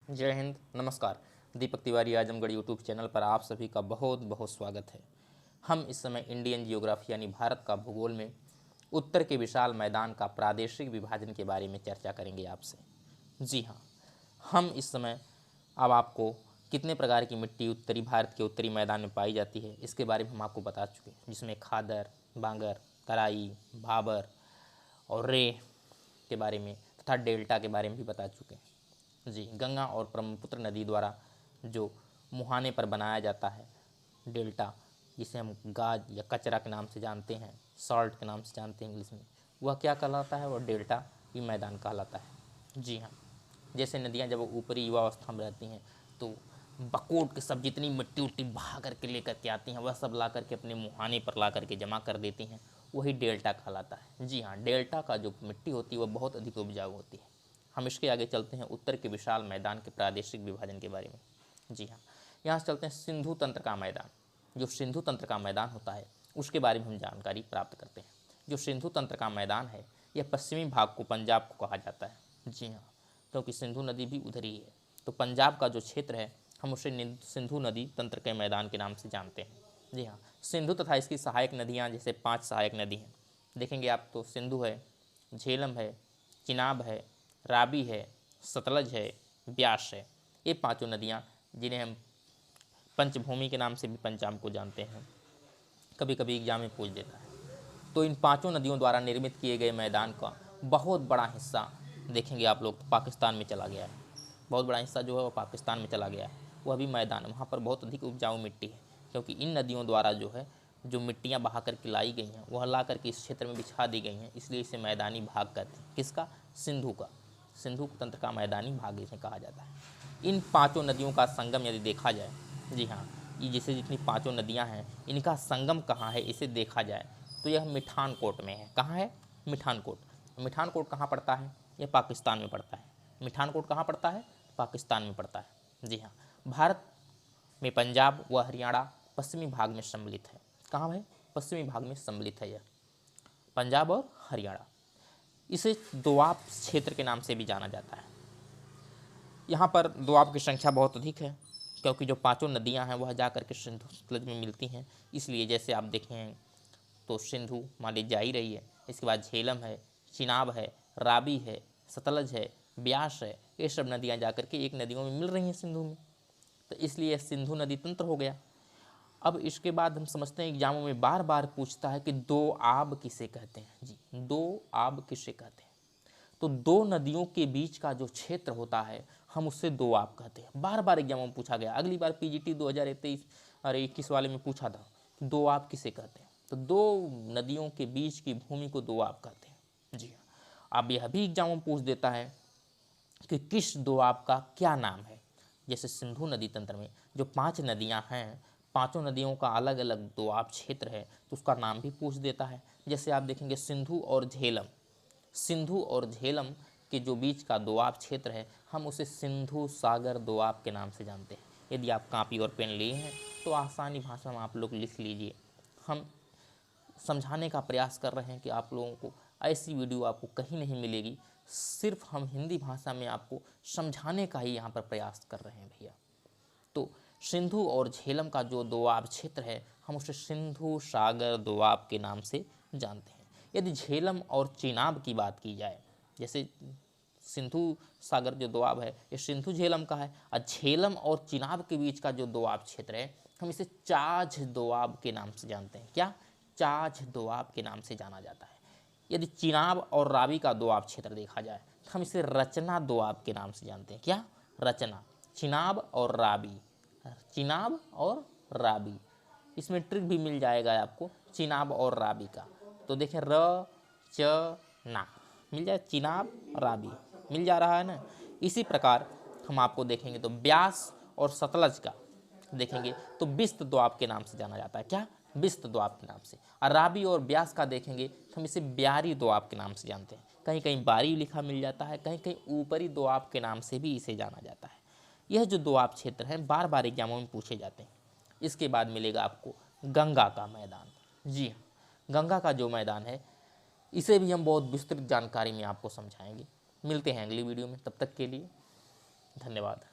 जय हिंद, नमस्कार। Deepak Tiwari Azamgarh YouTube channel पर आप सभी का बहुत बहुत स्वागत है। हम इस समय इंडियन जियोग्राफी यानी भारत का भूगोल में उत्तर के विशाल मैदान का प्रादेशिक विभाजन के बारे में चर्चा करेंगे आपसे। जी हाँ, हम इस समय अब आपको कितने प्रकार की मिट्टी उत्तरी भारत के उत्तरी मैदान में पाई जाती है इसके बारे में हम आपको बता चुके हैं, जिसमें खादर, बांगर, तराई, भाबर और रे के बारे में तथा डेल्टा के बारे में भी बता चुके हैं। जी, गंगा और ब्रह्मपुत्र नदी द्वारा जो मुहाने पर बनाया जाता है डेल्टा, जिसे हम गाज या कचरा के नाम से जानते हैं, सॉल्ट के नाम से जानते हैं इंग्लिश में, वह क्या कहलाता है? वह डेल्टा ही मैदान कहलाता है। जी हाँ, जैसे नदियाँ जब ऊपरी युवावस्था में रहती हैं तो बकोट के सब जितनी मिट्टी उट्टी बहा करके लेकर के आती हैं, वह सब ला करके अपने मुहाने पर ला करके जमा कर देती हैं, वही डेल्टा कहलाता है। जी हाँ, डेल्टा का जो मिट्टी होती है वह बहुत अधिक उपजाऊ होती है। हम इसके आगे चलते हैं उत्तर के विशाल मैदान के प्रादेशिक विभाजन के बारे में। जी हाँ, यहाँ से चलते हैं सिंधु तंत्र का मैदान। जो सिंधु तंत्र का मैदान होता है उसके बारे में हम जानकारी प्राप्त करते हैं। जो सिंधु तंत्र का मैदान है यह पश्चिमी भाग को पंजाब को कहा जाता है। जी हाँ, क्योंकि सिंधु नदी भी उधर ही है, तो पंजाब का जो क्षेत्र है हम उसे सिंधु नदी तंत्र के मैदान के नाम से जानते हैं। जी हाँ, सिंधु तथा इसकी सहायक नदियाँ, जैसे 5 सहायक नदी हैं देखेंगे आप, तो सिंधु है, झेलम है, चिनाब है, रावी है, सतलज है, ब्यास है। ये पांचों नदियाँ जिन्हें हम पंचभूमि के नाम से भी पंजाब को जानते हैं, कभी कभी एग्जाम में पूछ देता है। तो इन पांचों नदियों द्वारा निर्मित किए गए मैदान का बहुत बड़ा हिस्सा देखेंगे आप लोग तो पाकिस्तान में चला गया है। बहुत बड़ा हिस्सा जो है वो पाकिस्तान में चला गया है। वह भी मैदान, वहाँ पर बहुत अधिक उपजाऊ मिट्टी है, क्योंकि इन नदियों द्वारा जो है जो मिट्टियाँ बहा करके लाई गई हैं वह ला करके इस क्षेत्र में बिछा दी गई हैं, इसलिए इसे मैदानी भाग कहते हैं। किसका? सिंधु का। सिंधु तंत्र का मैदानी भाग इसे कहा जाता है। इन पांचों नदियों का संगम यदि देखा जाए, जी हाँ, ये जैसे जितनी पांचों नदियाँ हैं इनका संगम कहाँ है इसे देखा जाए तो यह मिठानकोट में है। कहाँ है? मिठानकोट। मिठानकोट कहाँ पड़ता है? यह पाकिस्तान में पड़ता है। मिठानकोट कहाँ पड़ता है? पाकिस्तान में पड़ता है। जी हाँ, भारत में पंजाब व हरियाणा पश्चिमी भाग में सम्मिलित है। कहाँ है? पश्चिमी भाग में सम्मिलित है यह पंजाब और हरियाणा। इसे दोआब क्षेत्र के नाम से भी जाना जाता है। यहाँ पर दोआब की संख्या बहुत अधिक है, क्योंकि जो पांचों नदियाँ हैं वह जा करके सिंधु सतलज में मिलती हैं। इसलिए जैसे आप देखें तो सिंधु मान लीजिए जा ही रही है, इसके बाद झेलम है, चिनाब है, रावी है, सतलज है, ब्यास है, ये सब नदियाँ जा करके एक नदियों में मिल रही हैं सिंधु में, तो इसलिए सिंधु नदी तंत्र हो गया। अब इसके बाद हम समझते हैं एग्जामों में बार बार पूछता है कि दो आब किसे कहते हैं। जी, दो आब किसे कहते हैं? तो दो नदियों के बीच का जो क्षेत्र होता है हम उससे दो आब कहते हैं। बार बार एग्जाम में पूछा गया, अगली बार पीजीटी 2023 और 21 वाले में पूछा था कि दो आब किसे कहते हैं, तो दो नदियों के बीच की भूमि को दो आब कहते हैं। जी हाँ, अब यह भी एग्जाम में पूछ देता है कि किस दो आब का क्या नाम है। जैसे सिंधु नदी तंत्र में जो 5 नदियाँ हैं, पांचों नदियों का अलग अलग दोआब क्षेत्र है, तो उसका नाम भी पूछ देता है। जैसे आप देखेंगे सिंधु और झेलम, सिंधु और झेलम के जो बीच का दोआब क्षेत्र है हम उसे सिंधु सागर दोआब के नाम से जानते हैं। यदि आप कॉपी और पेन लिए हैं तो आसानी भाषा में आप लोग लिख लीजिए। हम समझाने का प्रयास कर रहे हैं कि आप लोगों को ऐसी वीडियो आपको कहीं नहीं मिलेगी, सिर्फ हम हिंदी भाषा में आपको समझाने का ही यहाँ पर प्रयास कर रहे हैं भैया। तो सिंधु और झेलम का जो दोआब क्षेत्र है हम उसे सिंधु सागर दोआब के नाम से जानते हैं। यदि झेलम और चिनाब की बात की जाए, जैसे सिंधु सागर जो दोआब है ये सिंधु झेलम का है, और झेलम और चिनाब के बीच का जो दोआब क्षेत्र है हम इसे चाझ दोआब के नाम से जानते हैं। क्या? चाझ दोआब के नाम से जाना जाता है। यदि चिनाब और रावी का दोआब क्षेत्र देखा जाए तो हम इसे रचना दोआब के नाम से जानते हैं। क्या? रचना। चिनाब और रावी, चिनाब और रावी, इसमें ट्रिक भी मिल जाएगा आपको चिनाब और रावी का। तो देखें र च ना मिल जाए, चिनाब रावी मिल जा रहा है ना। इसी प्रकार हम आपको देखेंगे तो ब्यास और सतलज का देखेंगे तो बिस्त दोआब के नाम से जाना जाता है। क्या? बिस्त दोआब के नाम से। और रावी और ब्यास का देखेंगे तो हम इसे ब्यारी दोआब के नाम से जानते हैं। कहीं कहीं बारी लिखा मिल जाता है, कहीं कहीं ऊपरी दोआब के नाम से भी इसे जाना जाता है। यह जो दोआब क्षेत्र है बार बार एग्जामों में पूछे जाते हैं। इसके बाद मिलेगा आपको गंगा का मैदान। जी हाँ, गंगा का जो मैदान है इसे भी हम बहुत विस्तृत जानकारी में आपको समझाएंगे। मिलते हैं अगली वीडियो में, तब तक के लिए धन्यवाद।